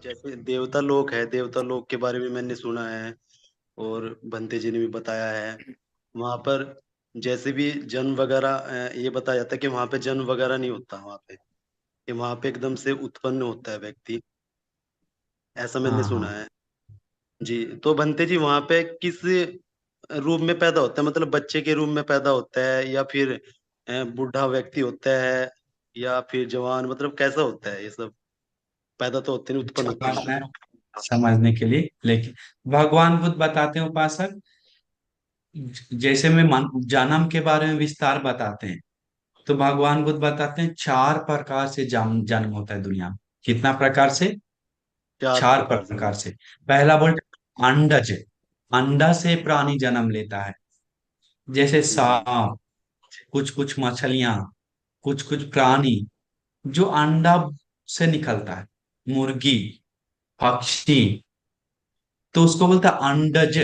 जैसे देवता लोक है, देवता लोक के बारे में मैंने सुना है और भंते जी ने भी बताया है। वहां पर जैसे भी जन्म वगैरह ये बताया जाता है कि वहां पे जन्म वगैरह नहीं होता वहां पे, कि वहां पे एकदम से उत्पन्न होता है व्यक्ति, ऐसा मैंने हाँ सुना हाँ। है। जी, तो भंते जी वहां पे किस रूप में पैदा होता है, मतलब बच्चे के रूप में पैदा होता है या फिर बूढ़ा व्यक्ति होता है या फिर जवान, मतलब कैसा होता है ये सब? पैदा तो होते नहीं, उत्पन्न अच्छा होते प्रश्न नहीं। है समझने के लिए, लेकिन भगवान बुद्ध बताते हैं उपासक, जैसे में जन्म के बारे में विस्तार बताते हैं, तो भगवान बुद्ध बताते हैं 4 प्रकार से जन्म होता है दुनिया में। कितना प्रकार से? चार चार प्रकार से प्रकार मतलब? से। पहला बोलते अंडज, अंडा से प्राणी जन्म लेता है, जैसे जी। सांप, कुछ कुछ मछलियां, कुछ कुछ प्राणी जो अंडा से निकलता है, मुर्गी, पक्षी, तो उसको बोलता है अंडज।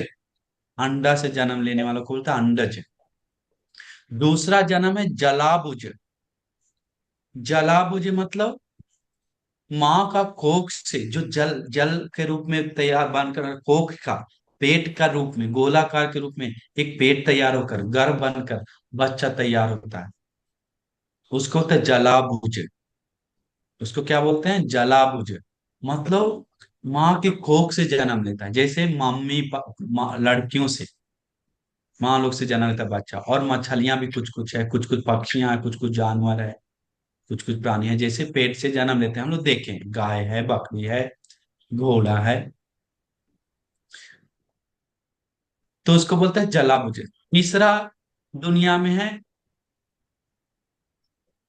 अंडा से जन्म लेने वालों को बोलता है अंडज। दूसरा जन्म है जलाबुज। जलाबुज मतलब माँ का कोख से जो जल जल के रूप में तैयार बनकर, कोख का पेट का रूप में, गोलाकार के रूप में एक पेट तैयार होकर, गर्भ बनकर बच्चा तैयार होता है, उसको होता है जलाबुज। उसको क्या बोलते हैं? जलाबुज। मतलब माँ के कोख से जन्म लेता है, जैसे लड़कियों से, माँ लोग से जन्म लेता है बच्चा। और मछलियां भी कुछ कुछ है, कुछ कुछ पक्षियां हैं, कुछ कुछ जानवर है, कुछ कुछ प्राणी है, जैसे पेट से जन्म लेते हैं हम लोग, देखें गाय है, बकरी है, घोड़ा है, तो उसको बोलते हैं जलाभुज। तीसरा दुनिया में है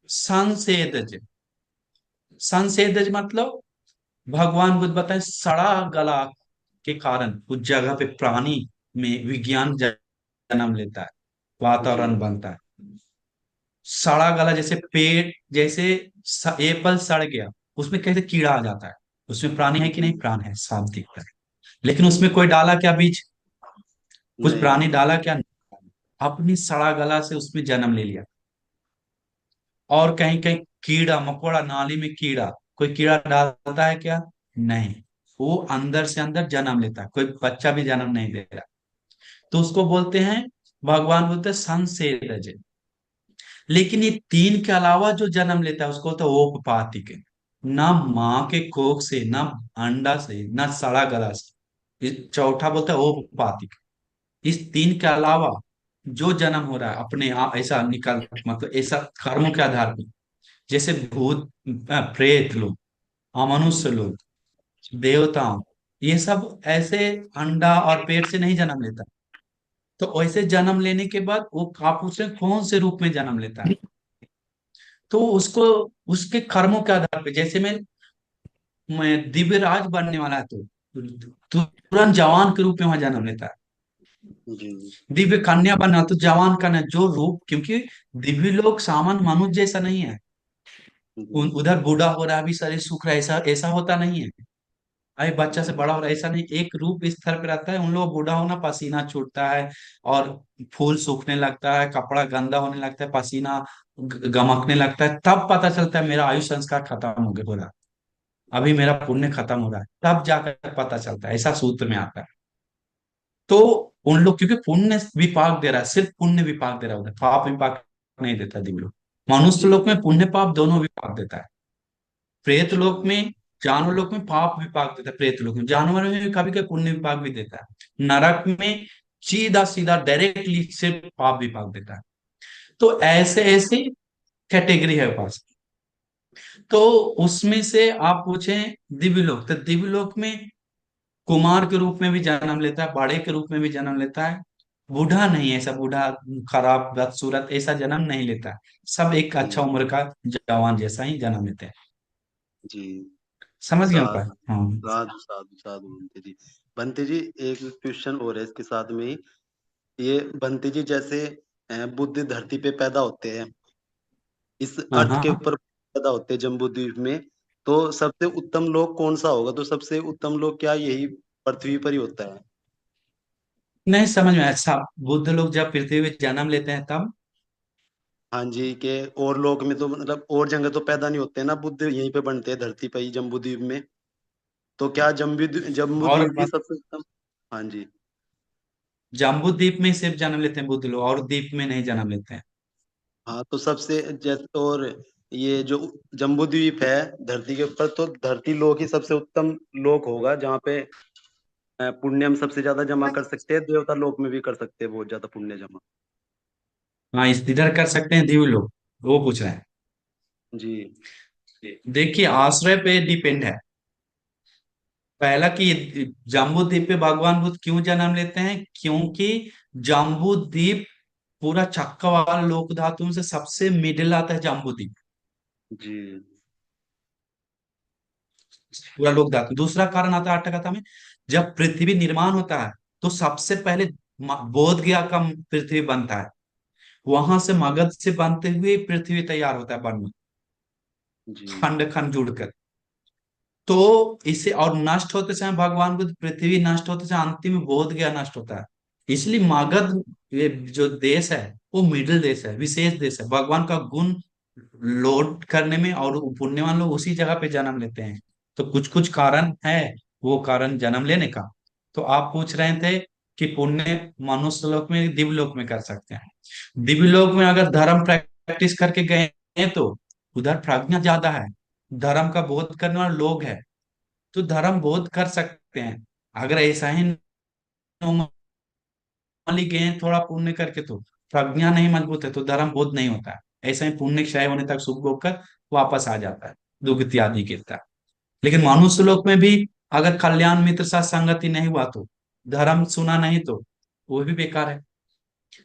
संसेदज। संसेदज मतलब भगवान बुद्ध बताए सड़ा गला के कारण कुछ जगह पे प्राणी में विज्ञान जन्म लेता है, जी। वातावरण बनता है। सड़ा गला जैसे पेट, जैसे एप्पल सड़ गया, उसमें कैसे कीड़ा आ जाता है, उसमें प्राणी है कि जी। नहीं? प्राण है, साफ दिखता है, लेकिन उसमें कोई डाला क्या बीज? कुछ नहीं प्राणी नहीं। डाला क्या? अपनी सड़ा गला से उसमें जन्म ले लिया। और कहीं कहीं कीड़ा मकोड़ा, नाली में कीड़ा, कोई कीड़ा डालता है क्या? नहीं, वो अंदर से अंदर जन्म लेता है, कोई बच्चा भी जन्म नहीं दे रहा। तो उसको बोलते हैं, भगवान बोलते हैं संसेदज। लेकिन ये तीन के अलावा जो जन्म लेता है उसको बोलते हैं ओपपातिक। ना माँ के कोख से, ना अंडा से, ना सड़ा गला से, चौथा बोलता है ओपपातिक। इस तीन के अलावा जो जन्म हो रहा है अपने आप ऐसा निकल, मतलब ऐसा कर्मों के आधार पर, जैसे भूत, प्रेत लोग, अमनुष्य लोग, देवताओं, ये सब ऐसे अंडा और पेट से नहीं जन्म लेता। तो वैसे जन्म लेने के बाद वो कापुरुष से कौन से रूप में जन्म लेता है, तो उसको उसके कर्मों के आधार पे, जैसे मैं दिव्य राज बनने वाला है तो तुरंत जवान के रूप में वहां जन्म लेता है। जी। दिव्य कन्या बनना तो जवान कन्या, जो रूप, क्योंकि दिव्य लोग सामान्य मनुष्य जैसा नहीं है। जी। उधर बूढ़ा हो रहा है, अभी शरीर सूख रहा है, ऐसा ऐसा होता नहीं है। अभी बच्चा से बड़ा हो रहा है, ऐसा नहीं, एक रूप स्तर पे रहता है। उन लोग बूढ़ा होना, पसीना छूटता है, और फूल सूखने लगता है, कपड़ा गंदा होने लगता है, पसीना गमकने लगता है, तब पता चलता है मेरा आयु संस्कार खत्म हो रहा है, अभी मेरा पुण्य खत्म हो रहा है, तब जाकर पता चलता है, ऐसा सूत्र में आता है। तो उन लोग, क्योंकि पुण्य विपाक दे रहा है, सिर्फ पुण्य विपाक दे रहा है, उधर पाप विपाक नहीं देता दिव्य लोग। मनुष्य जी। लोक में पुण्य पाप दोनों विपाक देता है। प्रेत अच्छा। लोक में, जानवर लोक में पाप विपाक देता है, प्रेत लोक में, जानवर में भी कभी कभी पुण्य विपाक भी देता है। नरक में सीधा सीधा डायरेक्टली सिर्फ पाप विपाक देता है। तो ऐसे ऐसे कैटेगरी है पास। तो उसमें से आप पूछें दिव्य लोक, तो दिव्य लोक में कुमार के रूप में भी जन्म लेता है, बड़े के रूप में भी जन्म लेता है, बूढ़ा नहीं, ऐसा बूढ़ा खराब बदसूरत ऐसा जन्म नहीं लेता है। सब एक अच्छा जी। उम्र का जवान जैसा ही जन्म लेते हैं। जी। समझ गए पर? साधु हाँ साधु साधु साधु बनते जी। बनते जी, एक क्वेश्चन और है इसके साथ में ही। ये बनते जी, जैसे बुद्ध धरती पे पैदा होते हैं, इस हाँ अर्थ के हाँ। ऊपर पैदा होते हैं जम्बू द्वीप में, तो सबसे उत्तम लोक कौन सा होगा? तो सबसे उत्तम लोक क्या यही पृथ्वी पर ही होता है? नहीं समझ में अच्छा, बुद्ध लोग जब पृथ्वी पे जन्म लेते हैं तब? हाँ जी, के और लोक में तो मतलब और जगह तो पैदा नहीं होते ना, बुद्ध यहीं पे बनते हैं धरती पे ही, जम्बू द्वीप में। तो क्या जम्बू और द्वीप भी सबसे उत्तम? हाँ जी। जम्बू द्वीप में ही सिर्फ जन्म लेते हैं बुद्ध लोग, और द्वीप में नहीं जन्म लेते हैं। हाँ तो सबसे जैसे, और ये जो जम्बू द्वीप है धरती के ऊपर, तो धरती लोक ही सबसे उत्तम लोक होगा जहाँ पे पुण्य हम सबसे ज्यादा जमा कर सकते हैं, देवता लोक में भी कर सकते हैं बहुत ज्यादा पुण्य जमा। हाँ, इस इधर कर सकते हैं दिव्य लोग, वो पूछ रहे हैं। जी। देखिए, आश्रय पे डिपेंड है। पहला कि जम्बू द्वीप पे भगवान बुद्ध क्यों जन्म लेते हैं, क्योंकि जम्बू द्वीप पूरा चक्रवाल लोक धातु में से सबसे मिडिल आता है जम्बू द्वीप, जी। पूरा लोक धातु। दूसरा कारण आता है आठकथा में, जब पृथ्वी निर्माण होता है तो सबसे पहले बोध गया का पृथ्वी बनता है, वहां से मगध से बनते हुए पृथ्वी तैयार होता है बन में, जी। खंड खंड जुड़कर। तो इसे और नष्ट होते समय भगवान बुद्ध, पृथ्वी नष्ट होते समय अंतिम में बोध गया नष्ट होता है। इसलिए मगध, ये जो देश है वो मिडिल देश है, विशेष देश है, भगवान का गुण लोड करने में, और पुण्यवान लोग उसी जगह पे जन्म लेते हैं। तो कुछ कुछ कारण है, वो कारण जन्म लेने का। तो आप पूछ रहे थे कि पुण्य मनुष्य लोक में दिव्य लोक में कर सकते हैं। दिव्य लोक में अगर धर्म प्रैक्टिस करके गए हैं तो उधर प्रज्ञा ज्यादा है, धर्म का बोध करने वाले लोग हैं, तो धर्म बोध कर सकते हैं। अगर ऐसा ही नॉर्मली गए थोड़ा पुण्य करके, तो प्रज्ञा नहीं मजबूत है तो धर्म बोध नहीं होता है। ऐसा ही पुण्य क्षय होने तक सुख भोग कर वापस आ जाता है, दुर्गति आदि गिरता है। लेकिन मनुष्य लोक में भी अगर कल्याण मित्र साथ संगति नहीं हुआ तो, धर्म सुना नहीं तो, वो भी बेकार है।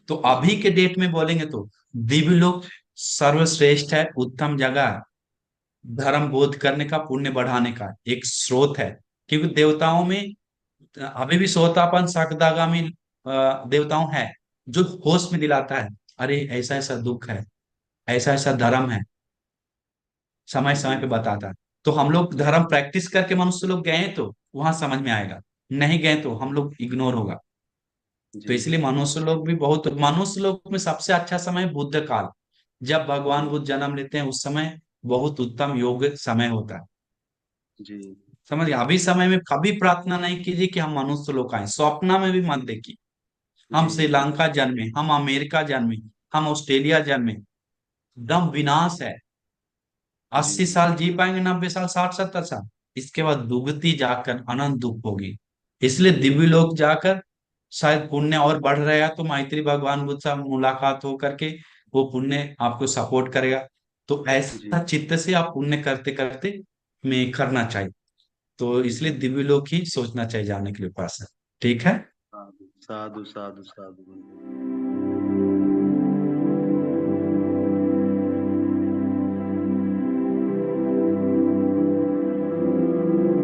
तो जी। अभी के डेट में बोलेंगे तो दिव्य लोक सर्वश्रेष्ठ है, उत्तम जगह है, धर्म बोध करने का, पुण्य बढ़ाने का एक स्रोत है। क्योंकि देवताओं में अभी भी सोतापन सकदागामी देवताओं है, जो होश में दिलाता है, अरे ऐसा ऐसा दुख है, ऐसा ऐसा धर्म है, समय समय जी। पे बताता है। तो हम लोग धर्म प्रैक्टिस करके मनुष्य लोग गए तो वहां समझ में आएगा, नहीं गए तो हम लोग इग्नोर होगा। तो जी। इसलिए मनुष्य लोग भी बहुत, मनुष्य लोग में सबसे अच्छा समय बुद्ध काल, जब भगवान जी। बुद्ध जन्म लेते हैं उस समय बहुत उत्तम योग समय होता है। जी। समझिए, अभी समय में कभी प्रार्थना नहीं कीजिए कि हम मनुष्य लोग आए, स्वप्न में भी मत देखिए। हम जी। जी। श्रीलंका जन्मे, हम अमेरिका जन्मे, हम ऑस्ट्रेलिया जन्मे, एकदम विनाश है। जी। 80 साल जी पाएंगे, 90 साल, 60 70 साल, इसके बाद दुगती जाकर अनंत दुख होगी। इसलिए दिव्य लोक जाकर शायद पुण्य और बढ़ रहेगा तो मैत्री भगवान बुद्ध से मुलाकात हो करके वो पुण्य आपको सपोर्ट करेगा। तो जी। ऐसा चित्त से आप पुण्य करते करते में करना चाहिए। तो इसलिए जी। दिव्य लोक ही सोचना चाहिए जाने के लिए पास है। ठीक है। साधु साधु साधु साधु।